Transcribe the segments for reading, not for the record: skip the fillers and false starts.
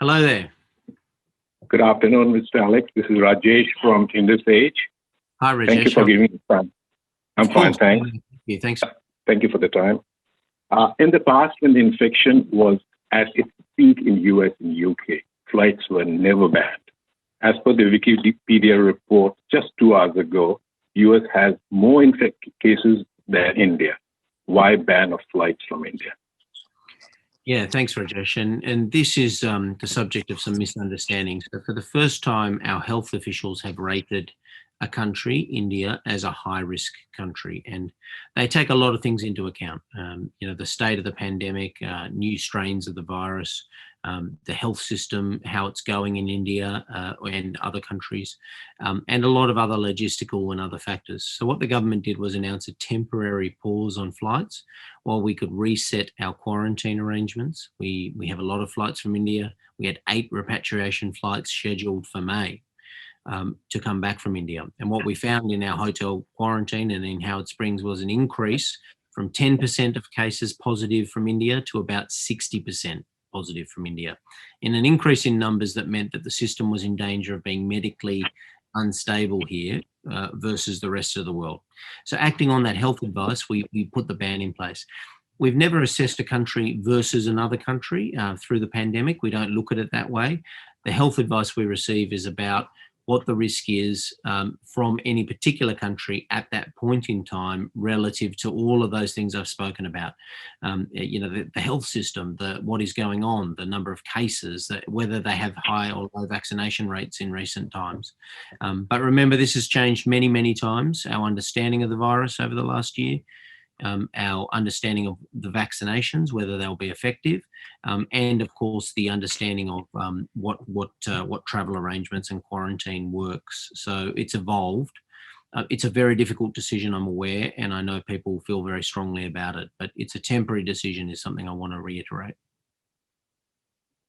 Hello there. Good afternoon, Mr. Alex. This is Rajesh from Indus. Hi, Rajesh. Thank you for giving me the time. I'm fine, thanks. Thank you. Thanks. Thank you for the time. In the past, when the infection was at its peak in US and UK, flights were never banned. As per the Wikipedia report just 2 hours ago, US has more infected cases than India. Why ban of flights from India? Yeah, thanks, Rajesh. And this is the subject of some misunderstandings. So for the first time, our health officials have rated a country, India, as a high-risk country. And they take a lot of things into account. The state of the pandemic, new strains of the virus, the health system, how it's going in India and other countries, and a lot of other logistical and other factors. So what the government did was announce a temporary pause on flights while we could reset our quarantine arrangements. We have a lot of flights from India. We had 8 repatriation flights scheduled for May to come back from India. And what we found in our hotel quarantine and in Howard Springs was an increase from 10% of cases positive from India to about 60% positive from India, in an increase in numbers that meant that the system was in danger of being medically unstable here versus the rest of the world. So acting on that health advice, we put the ban in place. We've never assessed a country versus another country through the pandemic. We don't look at it that way. The health advice we receive is about what the risk is from any particular country at that point in time relative to all of those things I've spoken about. The health system, what is going on, the number of cases, whether they have high or low vaccination rates in recent times. But remember, this has changed many, many times, our understanding of the virus over the last year. Our understanding of the vaccinations, whether they'll be effective, and of course the understanding of what travel arrangements and quarantine works. So it's evolved. It's a very difficult decision, I'm aware, and I know people feel very strongly about it, but it's a temporary decision is something I want to reiterate.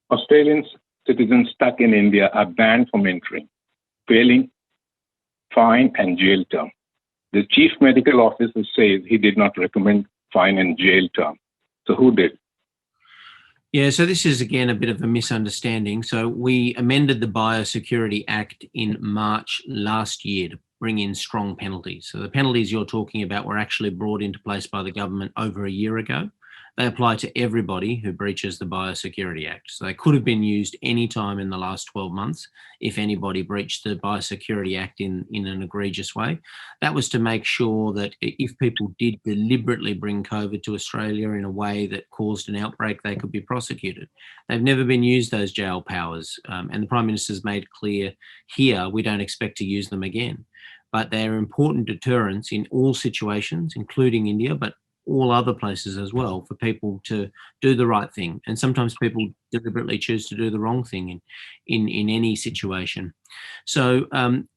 Australian citizens stuck in India are banned from entering, failing fine and jail term. The chief medical officer says he did not recommend fine and jail term. So who did? Yeah, so this is again a bit of a misunderstanding. So we amended the Biosecurity Act in March last year to bring in strong penalties. So the penalties you're talking about were actually brought into place by the government over a year ago. They apply to everybody who breaches the Biosecurity Act. So they could have been used any time in the last 12 months if anybody breached the Biosecurity Act in an egregious way. That was to make sure that if people did deliberately bring COVID to Australia in a way that caused an outbreak, they could be prosecuted. They've never been used, those jail powers. And the Prime Minister's made clear here, we don't expect to use them again. But they're important deterrents in all situations, including India, but all other places as well, for people to do the right thing. And sometimes people deliberately choose to do the wrong thing in any situation. So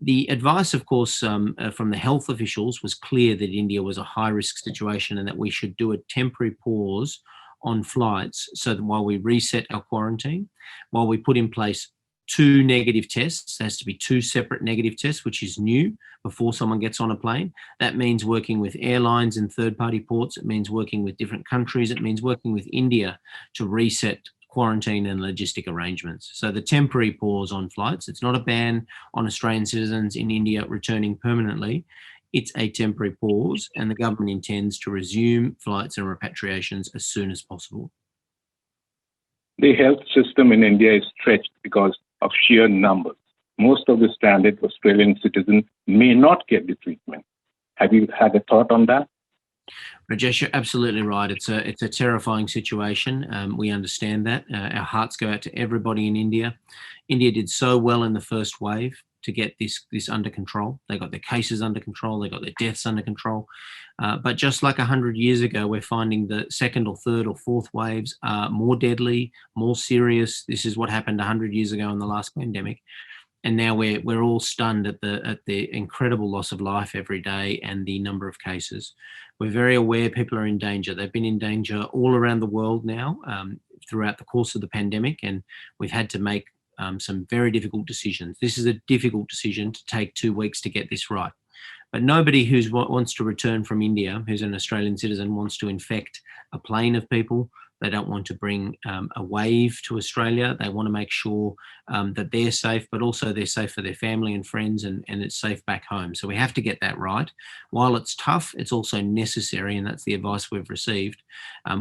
the advice, of course, from the health officials was clear that India was a high-risk situation and that we should do a temporary pause on flights so that while we reset our quarantine, while we put in place 2 negative tests. There has to be 2 separate negative tests, which is new before someone gets on a plane. That means working with airlines and third-party ports. It means working with different countries. It means working with India to reset quarantine and logistic arrangements. So the temporary pause on flights, it's not a ban on Australian citizens in India returning permanently. It's a temporary pause, and the government intends to resume flights and repatriations as soon as possible. The health system in India is stretched because of sheer numbers. Most of the standard Australian citizens may not get the treatment. Have you had a thought on that? Rajesh, you're absolutely right. It's a terrifying situation. We understand that. Our hearts go out to everybody in India. India did so well in the first wave to get this under control. They got their cases under control. They got their deaths under control. But just like 100 years ago, we're finding the second or third or fourth waves are more deadly, more serious. This is what happened 100 years ago in the last pandemic. And now we're all stunned at the incredible loss of life every day and the number of cases. We're very aware people are in danger. They've been in danger all around the world now throughout the course of the pandemic, and we've had to make some very difficult decisions. This is a difficult decision to take 2 weeks to get this right. But nobody who wants to return from India, who's an Australian citizen, wants to infect a plane of people, They don't want to bring a wave to Australia. They want to make sure that they're safe, but also they're safe for their family and friends, and it's safe back home. So we have to get that right. While it's tough, it's also necessary, and that's the advice we've received.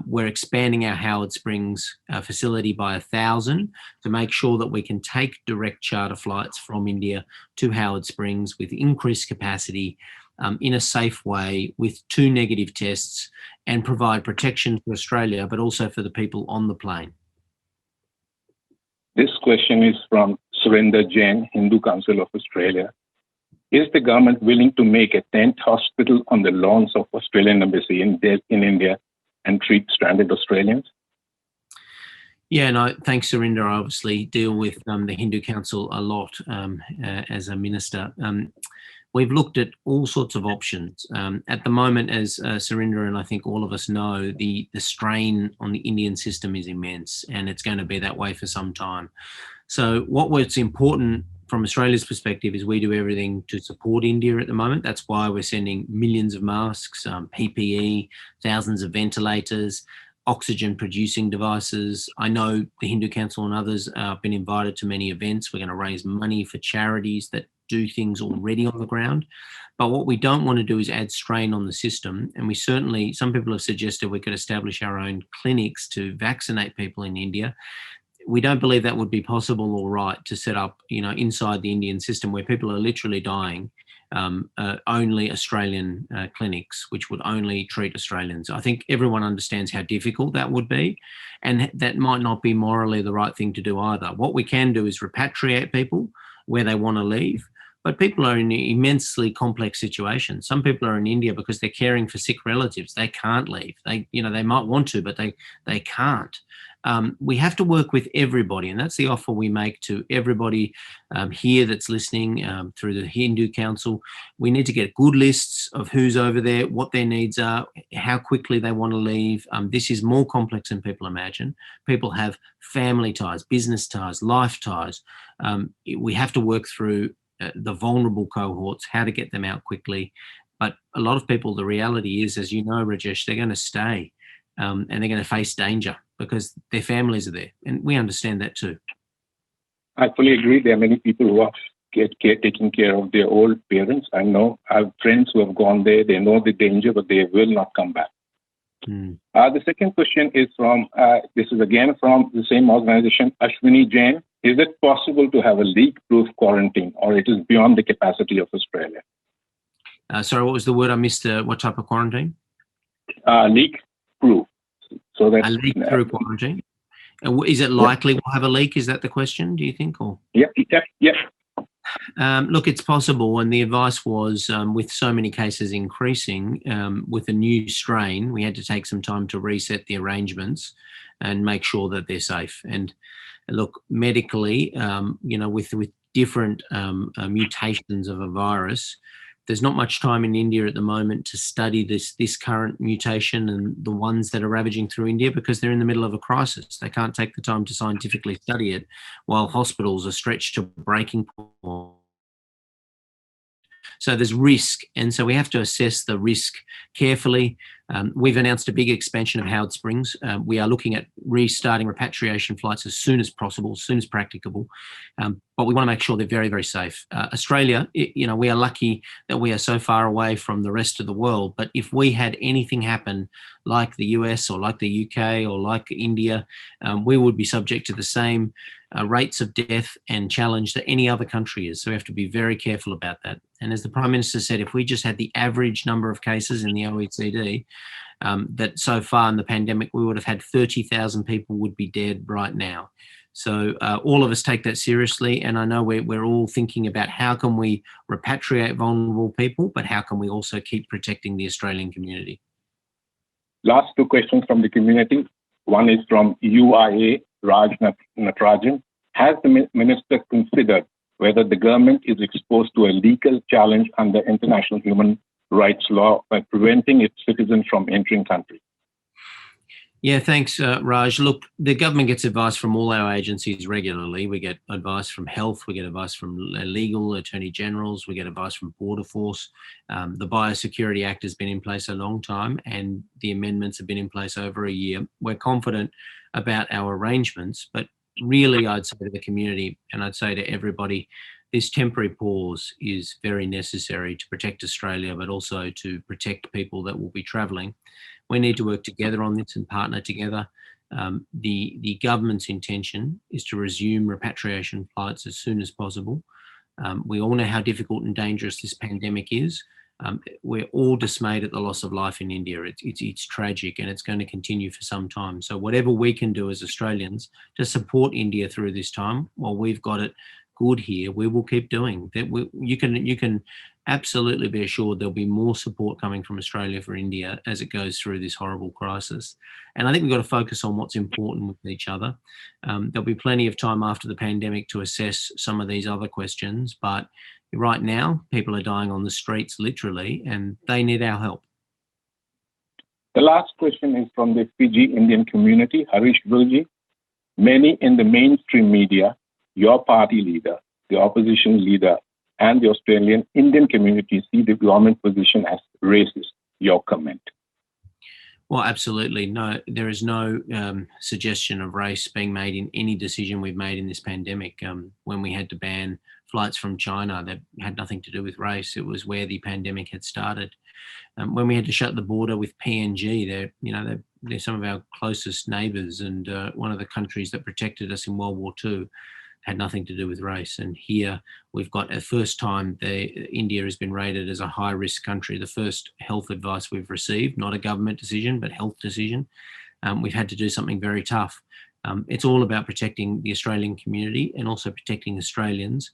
We're expanding our Howard Springs facility by 1,000 to make sure that we can take direct charter flights from India to Howard Springs with increased capacity, in a safe way, with 2 negative tests, and provide protection for Australia, but also for the people on the plane. This question is from Surinder Jain, Hindu Council of Australia. Is the government willing to make a tent hospital on the lawns of Australian Embassy in India and treat stranded Australians? Yeah, no, thanks, Surinder. I obviously deal with the Hindu Council a lot as a minister. We've looked at all sorts of options. At the moment, as Surinder and I think all of us know, the strain on the Indian system is immense, and it's going to be that way for some time. So what's important from Australia's perspective is we do everything to support India at the moment. That's why we're sending millions of masks, PPE, thousands of ventilators, oxygen producing devices. I know the Hindu Council and others have been invited to many events. We're going to raise money for charities that do things already on the ground. But what we don't want to do is add strain on the system. And we certainly, some people have suggested we could establish our own clinics to vaccinate people in India. We don't believe that would be possible or right to set up, inside the Indian system where people are literally dying, only Australian clinics, which would only treat Australians. I think everyone understands how difficult that would be, and that might not be morally the right thing to do either. What we can do is repatriate people where they want to leave, but people are in immensely complex situations. Some people are in India because they're caring for sick relatives. They can't leave. They might want to, but they can't. We have to work with everybody, and that's the offer we make to everybody here that's listening through the Hindu Council. We need to get good lists of who's over there, what their needs are, how quickly they want to leave. This is more complex than people imagine. People have family ties, business ties, life ties. We have to work through the vulnerable cohorts, how to get them out quickly. But a lot of people, the reality is, as you know, Rajesh, they're going to stay and they're going to face danger because their families are there. And we understand that too. I fully agree. There are many people who are taking care of their old parents. I have friends who have gone there. They know the danger, but they will not come back. The second question is this is again from the same organization, Ashwini Jain. Is it possible to have a leak-proof quarantine, or it is beyond the capacity of Australia? Sorry, what was the word I missed? What type of quarantine? Leak-proof. So that's a leak-proof quarantine. Is it likely we'll have a leak? Is that the question, do you think? Or? Yeah. Look, it's possible, and the advice was with so many cases increasing with a new strain, we had to take some time to reset the arrangements and make sure that they're safe. And look, medically, with different mutations of a virus, there's not much time in India at the moment to study this current mutation and the ones that are ravaging through India because they're in the middle of a crisis. They can't take the time to scientifically study it while hospitals are stretched to breaking point. So there's risk, and so we have to assess the risk carefully. We've announced a big expansion of Howard Springs. We are looking at restarting repatriation flights as soon as possible, as soon as practicable. But we want to make sure they're very, very safe. Australia, we are lucky that we are so far away from the rest of the world. But if we had anything happen like the US or like the UK or like India, we would be subject to the same rates of death and challenge that any other country is. So we have to be very careful about that. And as the Prime Minister said, if we just had the average number of cases in the OECD, that so far in the pandemic, we would have had 30,000 people would be dead right now. So all of us take that seriously. And I know we're all thinking about how can we repatriate vulnerable people, but how can we also keep protecting the Australian community? Last two questions from the community. One is from UIA, Raj Natarajan. Has the minister considered whether the government is exposed to a legal challenge under international human rights law by preventing its citizens from entering country? Yeah, thanks, Raj. Look, the government gets advice from all our agencies regularly. We get advice from health, we get advice from legal, attorney generals, we get advice from Border Force. The Biosecurity Act has been in place a long time and the amendments have been in place over a year. We're confident about our arrangements, but really I'd say to the community and I'd say to everybody, this temporary pause is very necessary to protect Australia, but also to protect people that will be travelling. We need to work together on this and partner together. The government's intention is to resume repatriation flights as soon as possible. We all know how difficult and dangerous this pandemic is. We're all dismayed at the loss of life in India. It's tragic and it's going to continue for some time. So whatever we can do as Australians to support India through this time, while we've got it good here, we will keep doing that. You can absolutely be assured there'll be more support coming from Australia for India as it goes through this horrible crisis. And I think we've got to focus on what's important with each other. There'll be plenty of time after the pandemic to assess some of these other questions, but right now people are dying on the streets literally and they need our help. The last question is from the Fiji Indian community, Harish Vilji. Many in the mainstream media, your party leader, the opposition leader, and the Australian Indian community see the government position as racist. Your comment? Well, absolutely. No, there is no suggestion of race being made in any decision we've made in this pandemic. When we had to ban flights from China, that had nothing to do with race. It was where the pandemic had started. When we had to shut the border with PNG, they're some of our closest neighbours and one of the countries that protected us in World War II. Had nothing to do with race. And here we've got a first time India has been rated as a high risk country, the first health advice we've received, not a government decision, but health decision. We've had to do something very tough. It's all about protecting the Australian community and also protecting Australians,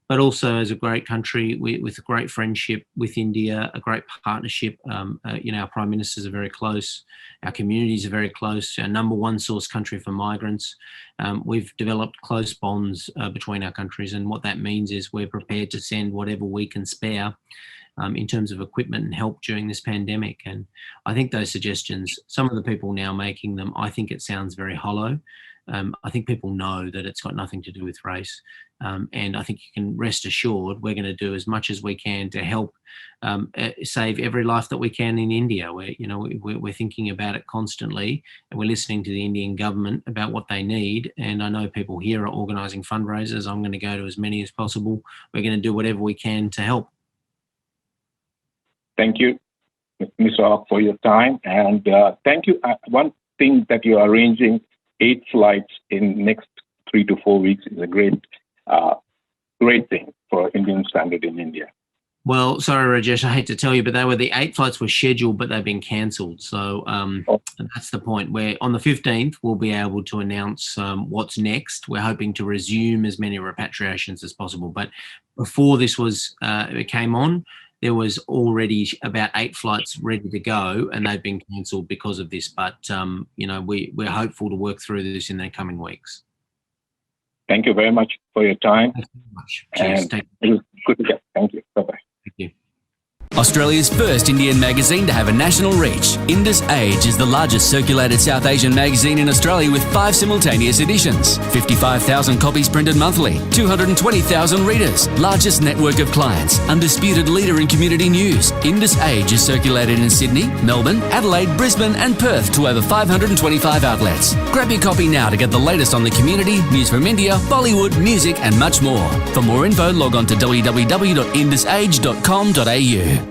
but also as a great country with a great friendship with India, a great partnership. Our prime ministers are very close. Our communities are very close. Our number one source country for migrants. We've developed close bonds between our countries. And what that means is we're prepared to send whatever we can spare in terms of equipment and help during this pandemic. And I think those suggestions, some of the people now making them, I think it sounds very hollow. I think people know that it's got nothing to do with race. And I think you can rest assured we're going to do as much as we can to help save every life that we can in India. We're thinking about it constantly and we're listening to the Indian government about what they need. And I know people here are organising fundraisers. I'm going to go to as many as possible. We're going to do whatever we can to help. Thank you, Mr. Hawke, for your time. And thank you. One thing that you're arranging 8 flights in next 3 to 4 weeks is a great thing for Indian standard in India. Well, sorry, Rajesh, I hate to tell you, but the 8 flights were scheduled, but they've been cancelled. So that's the point where on the 15th, we'll be able to announce what's next. We're hoping to resume as many repatriations as possible. But before this it came on, there was already about 8 flights ready to go and they've been cancelled because of this. But, we're hopeful to work through this in the coming weeks. Thank you very much for your time. Thank you very much. Cheers. It was good to get. Thank you. Bye-bye. Thank you. Australia's first Indian magazine to have a national reach, Indus Age is the largest circulated South Asian magazine in Australia with 5 simultaneous editions, 55,000 copies printed monthly, 220,000 readers, largest network of clients, undisputed leader in community news. Indus Age is circulated in Sydney, Melbourne, Adelaide, Brisbane and Perth to over 525 outlets. Grab your copy now to get the latest on the community, news from India, Bollywood, music and much more. For more info, log on to www.indusage.com.au.